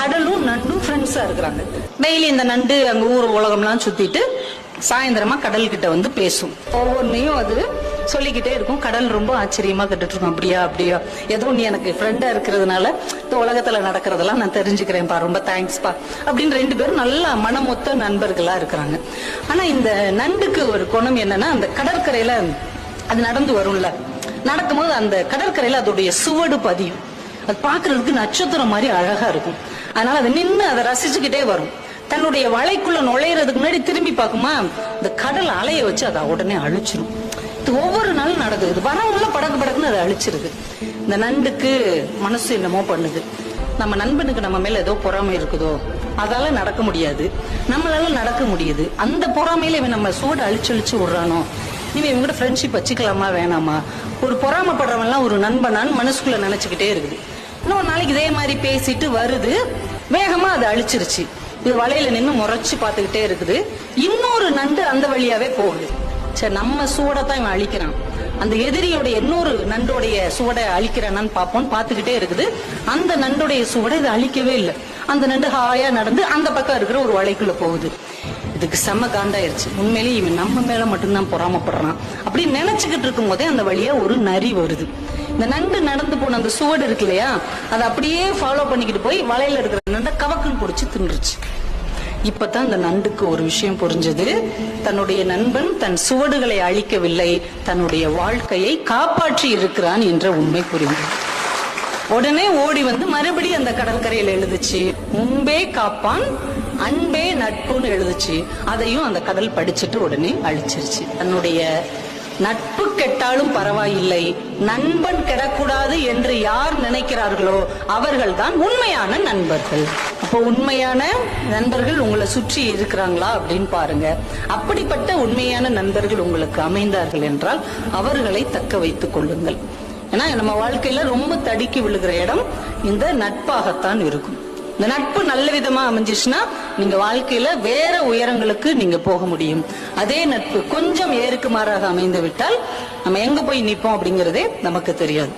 கடலும் நண்டும் ஃப்ரெண்ட்ஸா இருக்கிறாங்க. டெய்லி இந்த நண்டு அங்க ஊர் உலகம்லாம் சுத்திட்டு சாயந்தரமா கடல் கிட்ட வந்து பேசும். ஒவ்வொன்னையும் அது சொல்லிக்கிட்டே இருக்கும். கடல் ரொம்ப ஆச்சரியமா கேட்டுட்டு இருக்கும். அப்படியா அப்படியா, ஏதோ நீ எனக்கு ஃப்ரெண்டா இருக்கிறதுனால இந்த உலகத்துல நடக்கிறதெல்லாம் நான் தெரிஞ்சுக்கிறேன்ப்பா, ரொம்ப தேங்க்ஸ்பா அப்படின்னு 2 பேரும் நல்லா மனமொத்த நண்பர்களா இருக்கிறாங்க. ஆனா இந்த நண்டுக்கு ஒரு குணம் என்னன்னா, அந்த கடற்கரையில அது நடந்து வரும்ல, நடக்கும்போது அந்த கடற்கரையில அதோடைய சுவடு பதியும். அது பாக்குறதுக்கு நட்சத்திரம் மாதிரி அழகா இருக்கும். அதனால அதை நின்று அதை ரசிச்சுக்கிட்டே வரும். தன்னுடைய வலைக்குள்ள நுழையிறதுக்கு முன்னாடி திரும்பி பார்க்குமா, இந்த கடல் அலைய வச்சு அதை உடனே அழிச்சிடும். இது ஒவ்வொரு நாளும் நடக்குது. இது வரவங்கள படக்கு படக்குன்னு அதை அழிச்சிருது. இந்த நண்டுக்கு மனசு என்னமோ பண்ணுது. நம்ம நண்பனுக்கு நம்ம மேல ஏதோ பொறாமை இருக்குதோ, அதால நடக்க முடியாது, நம்மளால நடக்க முடியுது. அந்த பொறாமையில இவன் நம்ம சூட அழிச்சு விடுறானோ, இவன் இவங்க ஃப்ரெண்ட்ஷிப் வச்சுக்கலாமா வேணாமா, ஒரு பொறாமப்படுறவன்லாம் ஒரு நண்பனான்னு மனசுக்குள்ள நினைச்சுக்கிட்டே இருக்குது. இன்னொரு நாளைக்கு இதே மாதிரி பேசிட்டு வருது, வேகமா அதை அழிச்சிருச்சு. இது வலையில நின்று முறைச்சு பார்த்துக்கிட்டே இருக்குது. இன்னொரு நண்டு அந்த வழியாவே போகுது. சரி, நம்ம சூடத்தான் இவன் அழிக்கிறான், அந்த எதிரியோட இன்னொரு நண்டோடைய சுவடை அழிக்கிறான்னு பார்ப்போம்னு பார்த்துக்கிட்டே இருக்குது. அந்த நண்டோடைய சுவடை இது அழிக்கவே இல்லை. அந்த நண்டு ஹாயா நடந்து அந்த பக்கம் இருக்கிற ஒரு வலைக்குள்ள போகுது. இதுக்கு செம்ம காண்டாயிருச்சு. உண்மையிலேயே இவன் நம்ம மேல மட்டும்தான் பொறாமப்படுறான் அப்படின்னு நினைச்சுக்கிட்டு இருக்கும் போதே அந்த வழியா ஒரு நரி வருது. இந்த நண்டு நடந்து போன அந்த சுவடு இருக்கு இல்லையா, அதை அப்படியே ஃபாலோ பண்ணிக்கிட்டு போய் வலையில இருக்கிற நண்டை கவக்குன்னு பிடிச்சி தின்றுச்சு. இப்பதான் அந்த நண்டுக்கு ஒரு விஷயம் புரிஞ்சது. தன்னுடைய நண்பன் தன் சுவடுகளை அழிக்கவில்லை, தன்னுடைய வாழ்க்கையை காப்பாற்றி இருக்கிறான் என்ற உண்மை புரிந்தது. உடனே ஓடி வந்து மறுபடியும் அந்த கடற்கரையில் எழுதுச்சு, முன்பே காப்பான் அன்பே நட்புன்னு எழுதுச்சு. அதையும் அந்த கடல் படிச்சுட்டு உடனே அழிச்சிருச்சு. தன்னுடைய நட்பு கெட்டாலும் பரவாயில்லை, நண்பன் கெடக்கூடாது என்று யார் நினைக்கிறார்களோ அவர்கள் தான் உண்மையான நண்பர்கள். அப்போ உண்மையான நண்பர்கள் உங்களை சுற்றி இருக்கிறாங்களா அப்படின்னு பாருங்க. அப்படிப்பட்ட உண்மையான நண்பர்கள் உங்களுக்கு அமைந்தார்கள் என்றால் அவர்களை தக்க வைத்துக் கொள்ளுங்கள். ஏன்னா நம்ம வாழ்க்கையில ரொம்ப தடுக்கி விழுகிற இடம் இந்த நட்பாகத்தான் இருக்கும். இந்த நட்பு நல்ல விதமா அமைஞ்சிச்சுன்னா நீங்க வாழ்க்கையில வேற உயரங்களுக்கு நீங்க போக முடியும். அதே நட்பு கொஞ்சம் ஏறுக்கு மாறாக அமைந்து விட்டால் நம்ம எங்க போய் நிற்போம் அப்படிங்கறதே நமக்கு தெரியாது.